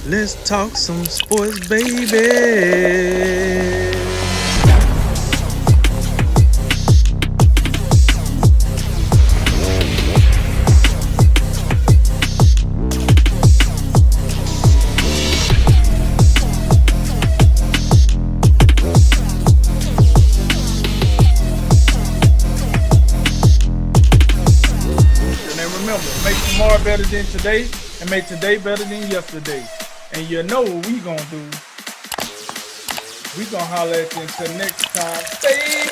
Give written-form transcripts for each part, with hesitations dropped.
Let's talk some sports, baby. And remember, make tomorrow better than today and make today better than yesterday. And you know what we gonna do. We gonna holler at you until next time, baby.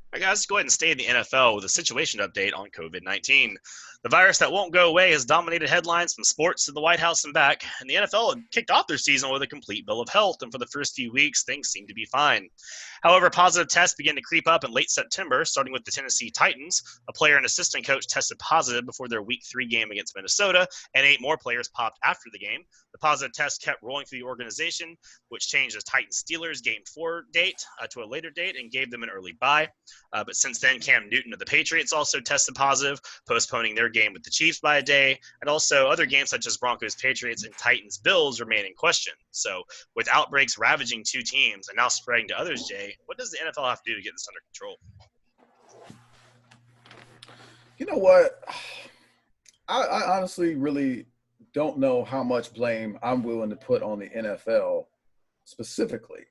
All right, guys, let's go ahead and stay in the NFL with a situation update on COVID-19. The virus that won't go away has dominated headlines from sports to the White House and back, and the NFL had kicked off their season with a complete bill of health, and for the first few weeks, things seemed to be fine. However, positive tests began to creep up in late September, starting with the Tennessee Titans. A player and assistant coach tested positive before their Week 3 game against Minnesota, and 8 more players popped after the game. The positive tests kept rolling through the organization, which changed the Titans-Steelers Game 4 date to a later date and gave them an early bye. But since then, Cam Newton of the Patriots also tested positive, postponing their game with the Chiefs by a day, and also other games such as Broncos-Patriots and Titans-Bills remain in question. So with outbreaks ravaging 2 teams and now spreading to others, Jay, what does the NFL have to do to get this under control? You know what? I honestly really don't know how much blame I'm willing to put on the NFL specifically.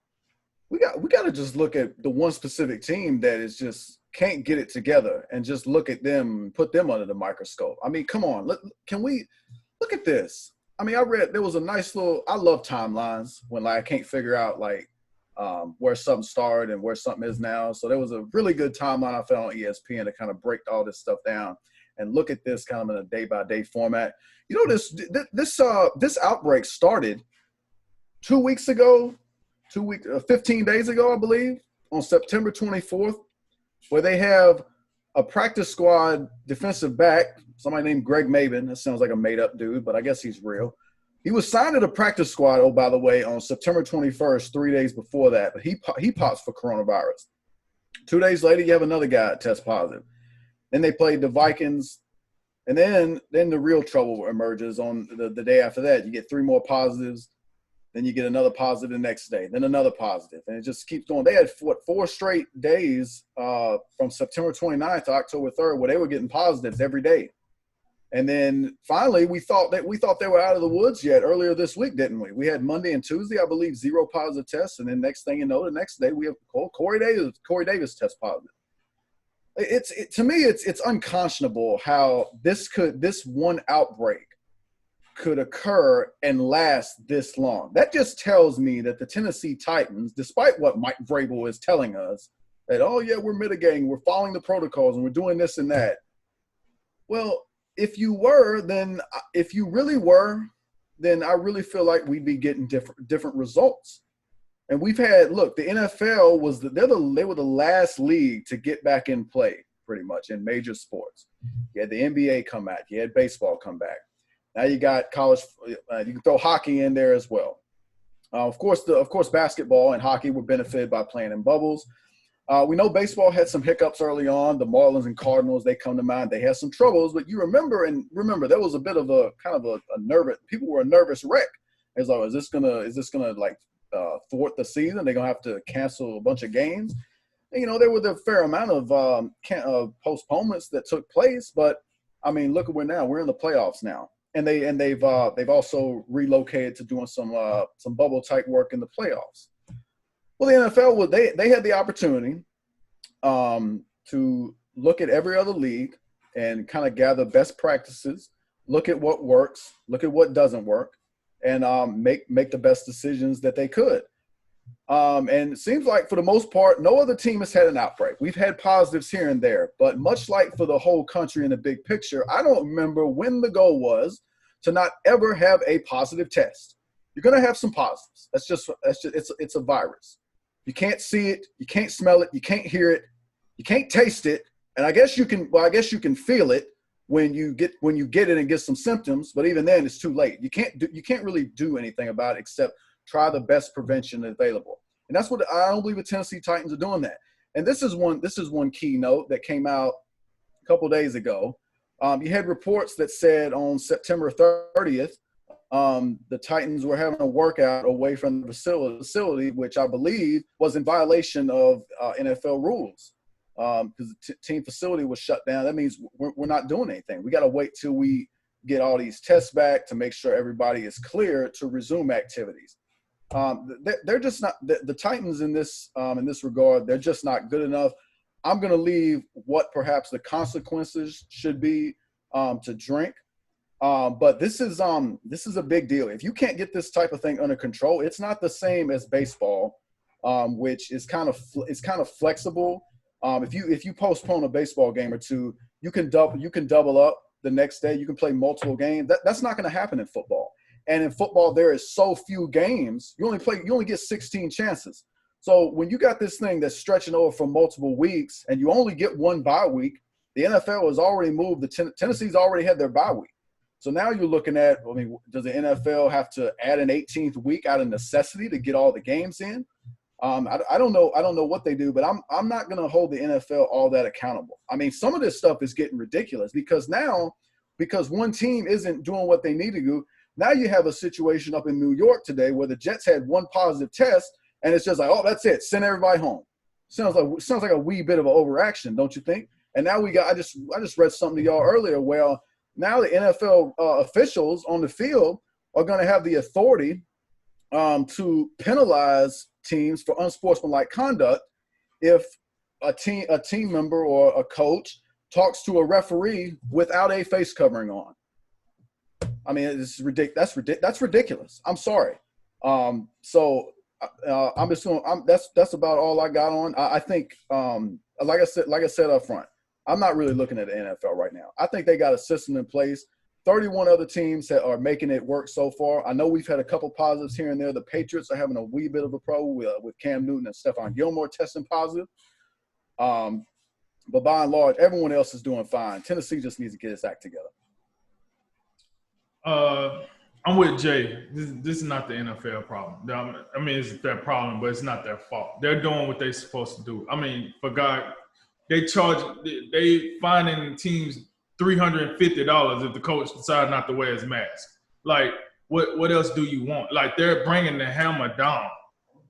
We got to just look at the one specific team that is just can't get it together and just look at them and put them under the microscope. I mean, come on. Can we look at this? I mean, I read there was a nice little – I love timelines when I can't figure out where something started and where something is now. So there was a really good timeline I found on ESPN to kind of break all this stuff down and look at this kind of in a day-by-day format. You know, this outbreak started 2 weeks ago, 15 days ago, I believe, on September 24th, where they have a practice squad defensive back, somebody named Greg Maben. That sounds like a made-up dude, but I guess he's real. He was signed to the practice squad, oh, by the way, on September 21st, 3 days before that, but he pops for coronavirus. 2 days later, you have another guy test positive. Then they played the Vikings, and then the real trouble emerges on the day after that. You get 3 more positives. Then you get another positive the next day, then another positive, and it just keeps going. They had 4 straight days from September 29th to October 3rd where they were getting positives every day. And then finally, we thought they were out of the woods yet earlier this week, didn't we? We had Monday and Tuesday, I believe, 0 positive tests, and then next thing you know, the next day we have Corey Davis test positive. To me, it's unconscionable how this one outbreak could occur and last this long. That just tells me that the Tennessee Titans, despite what Mike Vrabel is telling us, that, oh, yeah, we're mitigating, we're following the protocols, and we're doing this and that. Well, if you really were, then I really feel like we'd be getting different results. And we've had, look, the NFL they were the last league to get back in play, pretty much, in major sports. You had the NBA come back, you had baseball come back. Now you got college. You can throw hockey in there as well. Of course, basketball and hockey were benefited by playing in bubbles. We know baseball had some hiccups early on. The Marlins and Cardinals, they come to mind. They had some troubles, but you remember there was a bit of a kind of a nervous. People were a nervous wreck. It's like, is this gonna thwart the season? They're gonna have to cancel a bunch of games. And, there was a fair amount of postponements that took place, but I mean, look at where now we're in the playoffs now. And they've also relocated to doing some bubble type work in the playoffs. Well, the NFL they had the opportunity to look at every other league and kind of gather best practices, look at what works, look at what doesn't work, and make the best decisions that they could. And it seems like for the most part, no other team has had an outbreak. We've had positives here and there, but much like for the whole country in the big picture, I don't remember when the goal was to not ever have a positive test. You're going to have some positives. It's a virus. You can't see it, you can't smell it, you can't hear it, you can't taste it, and I guess you can feel it when you get it and get some symptoms, but even then it's too late. You can't really do anything about it except try the best prevention available. And that's what I don't believe the Tennessee Titans are doing that. And this is one key note that came out a couple days ago. You had reports that said on September 30th, the Titans were having a workout away from the facility, which I believe was in violation of NFL rules because the team facility was shut down. That means we're not doing anything. We got to wait till we get all these tests back to make sure everybody is clear to resume activities. They're just not the Titans in this regard. They're just not good enough. I'm going to leave what perhaps the consequences should be to drink. But this is a big deal. If you can't get this type of thing under control, it's not the same as baseball, which is kind of flexible. If you postpone a baseball game or two, you can double up the next day. You can play multiple games. That's not going to happen in football. And in football, there is so few games. You only get 16 chances. So when you got this thing that's stretching over for multiple weeks and you only get one bye week, the NFL has already moved. Tennessee's already had their bye week. So now you're looking at, does the NFL have to add an 18th week out of necessity to get all the games in? I don't know what they do, but I'm not going to hold the NFL all that accountable. I mean, some of this stuff is getting ridiculous because one team isn't doing what they need to do. Now you have a situation up in New York today where the Jets had one positive test, and it's just like, oh, that's it, send everybody home. Sounds like a wee bit of an overaction, don't you think? And now I just read something to y'all earlier. Well, now the NFL officials on the field are going to have the authority to penalize teams for unsportsmanlike conduct if a team member or a coach talks to a referee without a face covering on. I mean, it's ridiculous. That's ridiculous. I'm sorry. So I'm just going. That's about all I got on. I think, like I said up front, I'm not really looking at the NFL right now. I think they got a system in place. 31 other teams are making it work so far. I know we've had a couple positives here and there. The Patriots are having a wee bit of a pro with Cam Newton and Stephon Gilmore testing positive. But by and large, everyone else is doing fine. Tennessee just needs to get its act together. I'm with Jay. This is not the NFL problem. I mean, it's their problem, but it's not their fault. They're doing what they're supposed to do. I mean, for God, they finding teams $350 if the coach decides not to wear his mask. Like, what else do you want? Like, they're bringing the hammer down.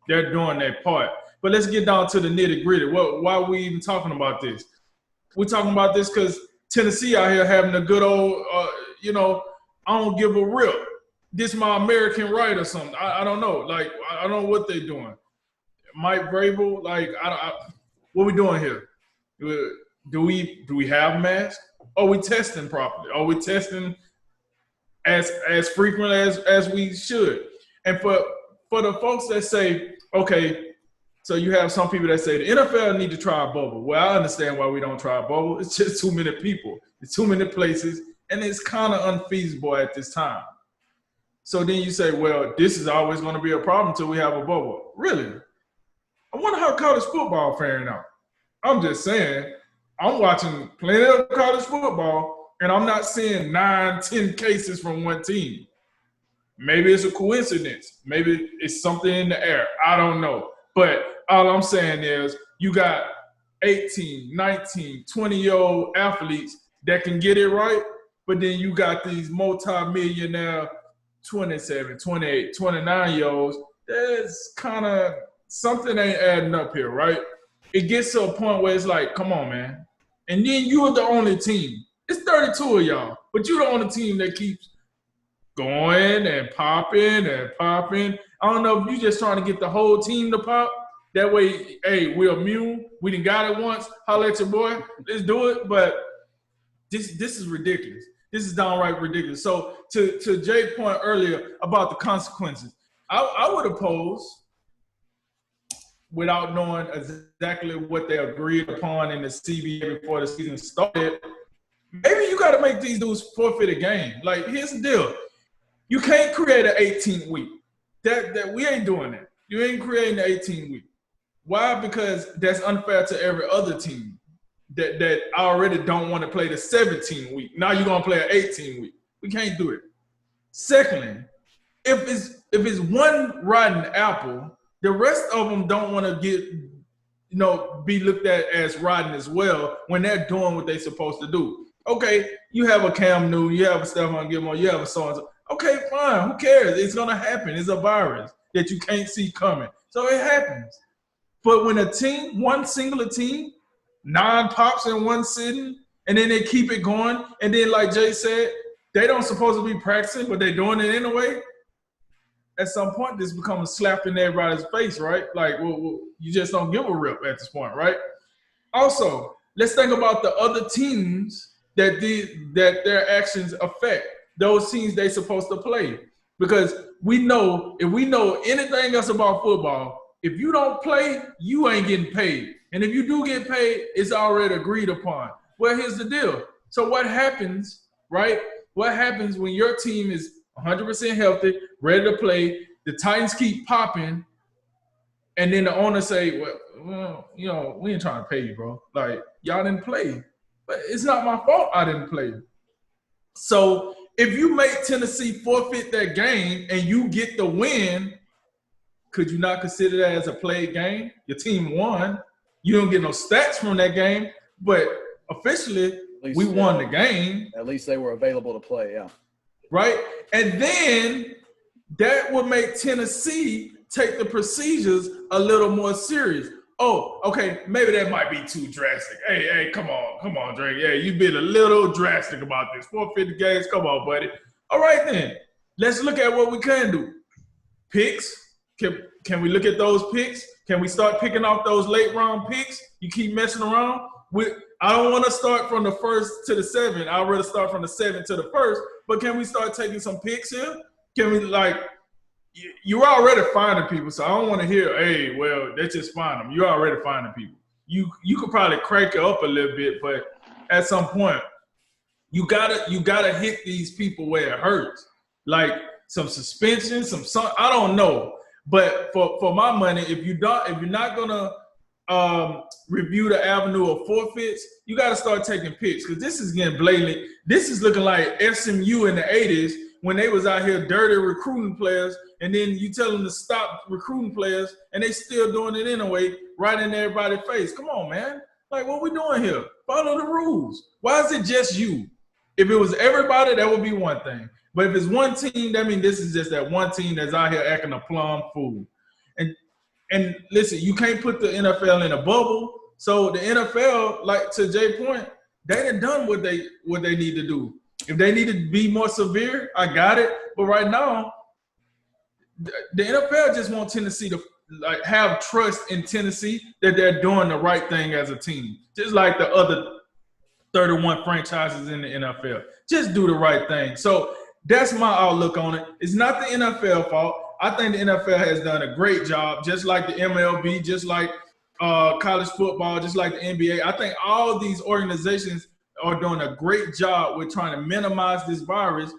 They're doing their part. But let's get down to the nitty-gritty. Why are we even talking about this? We're talking about this because Tennessee out here having a good old, I don't give a rip. This my American right or something. I don't know. Like, I don't know what they're doing. Mike Vrabel, like, what we doing here? Do we have masks? Are we testing properly? Are we testing as frequent as we should? And for the folks that say, okay, so you have some people that say the NFL need to try a bubble. Well, I understand why we don't try a bubble. It's just too many people. It's too many places, and it's kind of unfeasible at this time. So then you say, well, this is always going to be a problem until we have a bubble. Really? I wonder how college football faring out. I'm just saying, I'm watching plenty of college football, and I'm not seeing 9-10 cases from one team. Maybe it's a coincidence. Maybe it's something in the air. I don't know. But all I'm saying is you got 18, 19, 20-year-old athletes that can get it right, but then you got these multi-millionaire 27, 28, 29-year-olds. There's kind of something ain't adding up here, right? It gets to a point where it's like, come on, man. And then you're the only team. It's 32 of y'all, but you're the only team that keeps going and popping and popping. I don't know if you're just trying to get the whole team to pop. That way, hey, we're immune. We done got it once. Holla at your boy. Let's do it. But this is ridiculous. This is downright ridiculous. So to Jay's point earlier about the consequences, I would oppose, without knowing exactly what they agreed upon in the CBA before the season started, maybe you got to make these dudes forfeit a game. Like, here's the deal. You can't create an 18th week. That we ain't doing that. You ain't creating the 18th week. Why? Because that's unfair to every other team that already don't want to play the 17th week. Now you're going to play an 18th week. We can't do it. Secondly, if it's one rotten apple, the rest of them don't want to be looked at as riding as well when they're doing what they're supposed to do. Okay, you have a Cam Newton, you have a Stephon Gilmore, you have a so-and-so. Okay, fine, who cares? It's going to happen. It's a virus that you can't see coming. So it happens. But when a team, one singular team, 9 pops in one sitting, and then they keep it going, and then like Jay said, they don't supposed to be practicing, but they're doing it anyway. At some point, this becomes a slap in everybody's face, right? Like, well, you just don't give a rip at this point, right? Also, let's think about the other teams that their actions affect. Those teams they supposed to play. Because we know, if we know anything else about football, if you don't play, you ain't getting paid. And if you do get paid, it's already agreed upon. Well, here's the deal. So what happens, right? What happens when your team is 100% healthy, ready to play, the Titans keep popping, and then the owner say, well, we ain't trying to pay you, bro. Like, y'all didn't play. But it's not my fault I didn't play. So if you make Tennessee forfeit that game and you get the win, could you not consider that as a played game? Your team won. You don't get no stats from that game, but officially we won the game. At least they were available to play, yeah. Right? And then that would make Tennessee take the procedures a little more serious. Oh, okay, maybe that might be too drastic. Hey, come on, Drake. Yeah, you've been a little drastic about this. 450 games, come on, buddy. All right, then. Let's look at what we can do. Picks. Can we look at those picks? Can we start picking off those late round picks? You keep messing around. I don't want to start from the 1st to the 7th. I'd rather start from the 7th to the 1st. But can we start taking some picks here? Can we, like, you're already finding people, so I don't want to hear, hey, well, let's just find them. You're already finding people. You could probably crank it up a little bit, but at some point, you gotta hit these people where it hurts. Like some suspension, some I don't know. But for my money, if you're not gonna review the avenue of forfeits, you got to start taking picks because this is getting blatant. This is looking like SMU in the 80s when they was out here dirty recruiting players, and then you tell them to stop recruiting players, and they still doing it anyway, right in everybody's face. Come on, man. Like, what we doing here? Follow the rules. Why is it just you? If it was everybody, that would be one thing. But if it's one team, that means this is just that one team that's out here acting a plum fool. And listen, you can't put the NFL in a bubble. So the NFL, like to Jay's point, they done what they need to do. If they need to be more severe, I got it. But right now, the NFL just want Tennessee to like have trust in Tennessee that they're doing the right thing as a team, just like the other 31 franchises in the NFL. Just do the right thing. So that's my outlook on it. It's not the NFL fault. I think the NFL has done a great job, just like the MLB, just like college football, just like the NBA. I think all these organizations are doing a great job with trying to minimize this virus,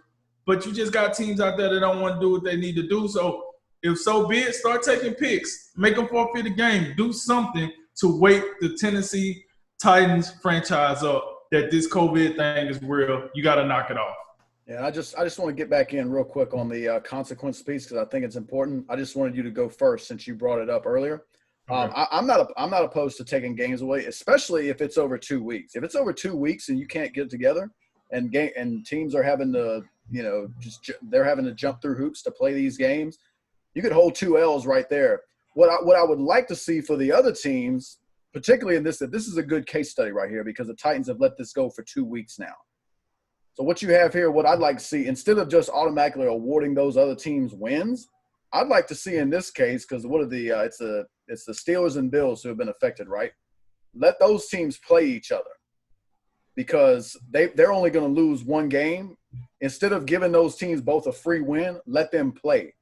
but you just got teams out there that don't want to do what they need to do. So if so be it, start taking picks, make them forfeit the game, do something to wake the Tennessee Titans franchise up that this COVID thing is real. You got to knock it off. Yeah, I just want to get back in real quick on the consequence piece because I think it's important. I just wanted you to go first since you brought it up earlier. Okay. I'm not opposed to taking games away, especially if it's over 2 weeks. If it's over 2 weeks and you can't get together, and teams are having to, they're having to jump through hoops to play these games, you could hold 2 L's right there. What I would like to see for the other teams, particularly in this, that this is a good case study right here because the Titans have let this go for 2 weeks now. So what you have here, what I'd like to see, instead of just automatically awarding those other teams wins, I'd like to see in this case, because what are the it's the Steelers and Bills who have been affected, right? Let those teams play each other because they're only going to lose one game. Instead of giving those teams both a free win, let them play.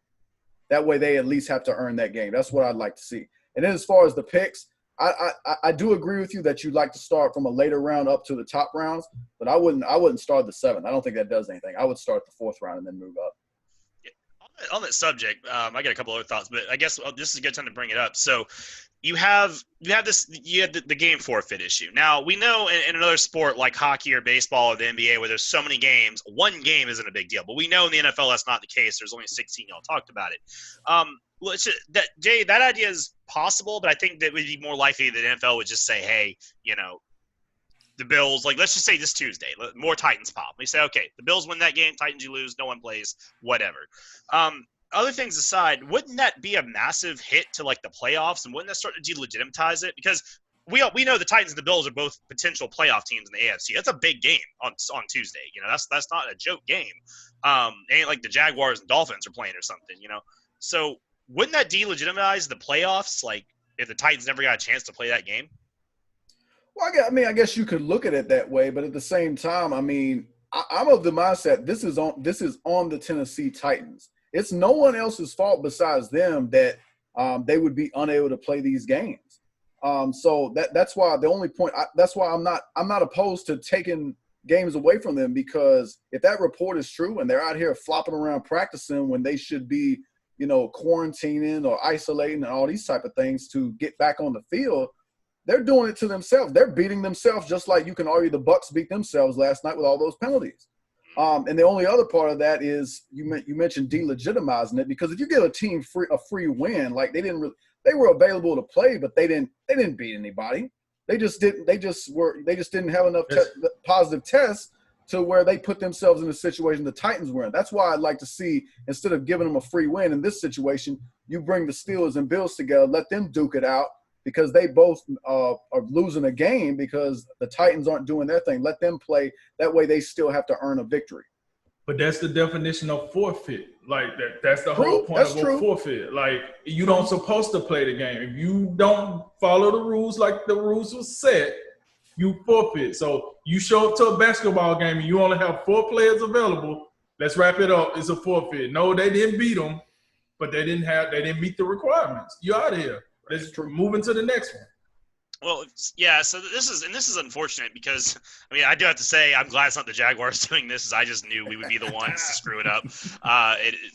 That way they at least have to earn that game. That's what I'd like to see. And then as far as the picks, I do agree with you that you'd like to start from a later round up to the top rounds, but I wouldn't start the 7th. I don't think that does anything. I would start the 4th round and then move up. Yeah. On On that subject, I got a couple other thoughts, but I guess this is a good time to bring it up. So you have the game forfeit issue. Now we know in another sport like hockey or baseball or the NBA where there's so many games, one game isn't a big deal. But we know in the NFL that's not the case. There's only 16. Y'all talked about it. Jay, that idea is possible, but I think that it would be more likely that the NFL would just say, hey, the Bills, like let's just say this Tuesday, more Titans pop. We say, okay, the Bills win that game, Titans you lose, no one plays, whatever. Other things aside, wouldn't that be a massive hit to like the playoffs, and wouldn't that start to delegitimize it? Because we know the Titans and the Bills are both potential playoff teams in the AFC. That's a big game on Tuesday. That's not a joke game. Ain't like the Jaguars and Dolphins are playing or something. So wouldn't that delegitimize the playoffs? Like if the Titans never got a chance to play that game. Well, I guess you could look at it that way, but at the same time, I'm of the mindset this is on the Tennessee Titans. It's no one else's fault besides them that they would be unable to play these games. So that's why the only point. That's why I'm not opposed to taking games away from them, because if that report is true and they're out here flopping around practicing when they should be, quarantining or isolating and all these type of things to get back on the field. They're doing it to themselves. They're beating themselves, just like you can argue the Bucs beat themselves last night with all those penalties. And the only other part of that is you mentioned delegitimizing it, because if you give a team a free win, like they were available to play, but they didn't beat anybody. They just didn't have enough positive tests to where they put themselves in the situation the Titans were in. That's why I'd like to see, instead of giving them a free win in this situation, you bring the Steelers and Bills together, let them duke it out. Because they both are losing a game because the Titans aren't doing their thing. Let them play. That way they still have to earn a victory. But that's the definition of forfeit. Like that's the whole point of a forfeit. Like you don't supposed to play the game. If you don't follow the rules like the rules were set, you forfeit. So you show up to a basketball game and you only have 4 players available. Let's wrap it up. It's a forfeit. No, they didn't beat them, but they didn't meet the requirements. You're out of here. Let's move into the next one. Well, yeah. So this is unfortunate because I do have to say I'm glad it's not the Jaguars doing this, as I just knew we would be the ones to screw it up.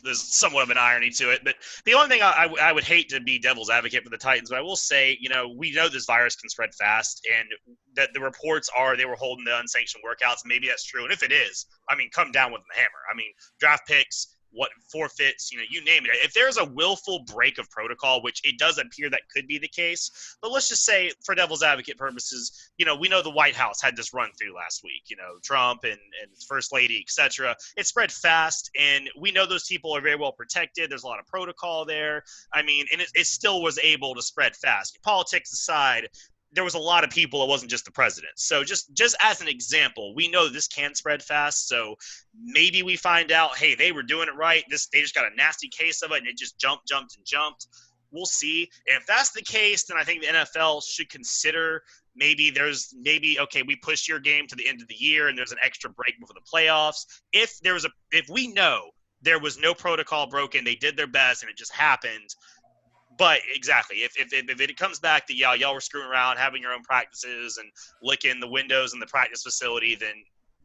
There's somewhat of an irony to it, but the only thing I would hate to be devil's advocate for the Titans, but I will say, we know this virus can spread fast, and that the reports are they were holding the unsanctioned workouts. Maybe that's true, and if it is, come down with the hammer. Draft picks. What forfeits, you name it. If there's a willful break of protocol, which it does appear that could be the case, but let's just say for devil's advocate purposes, we know the White House had this run through last week, Trump and First Lady, etc. It spread fast, and we know those people are very well protected. There's a lot of protocol there. And it still was able to spread fast. Politics aside, there was a lot of people. It wasn't just the president. So just as an example, we know this can spread fast. So maybe we find out, hey, they were doing it right. They just got a nasty case of it, and it just jumped. We'll see. And if that's the case, then I think the NFL should consider okay, we push your game to the end of the year, and there's an extra break before the playoffs. If we know there was no protocol broken, they did their best, and it just happened. But exactly, if it comes back that y'all were screwing around, having your own practices and licking the windows in the practice facility, then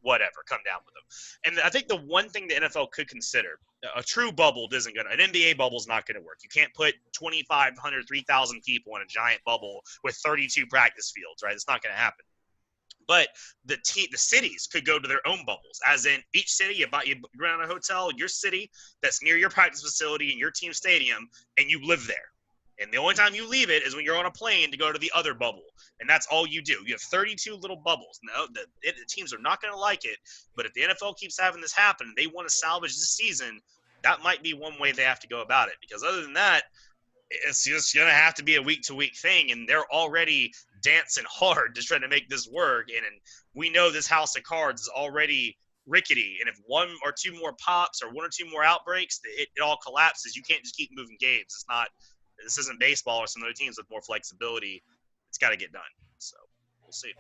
whatever, come down with them. And I think the one thing the NFL could consider, a true bubble isn't going to – an NBA bubble is not going to work. You can't put 2,500, 3,000 people in a giant bubble with 32 practice fields, right? It's not going to happen. But the cities could go to their own bubbles, as in each city, you rent a hotel, your city that's near your practice facility and your team stadium, and you live there. And the only time you leave it is when you're on a plane to go to the other bubble. And that's all you do. You have 32 little bubbles. Now, the teams are not going to like it, but if the NFL keeps having this happen, they want to salvage this season, that might be one way they have to go about it. Because other than that, it's just going to have to be a week-to-week thing, and they're already dancing hard to try to make this work. And we know this house of cards is already rickety, and if 1 or 2 more pops or 1 or 2 more outbreaks, it all collapses. You can't just keep moving games. This isn't baseball or some other teams with more flexibility. It's got to get done. So we'll see.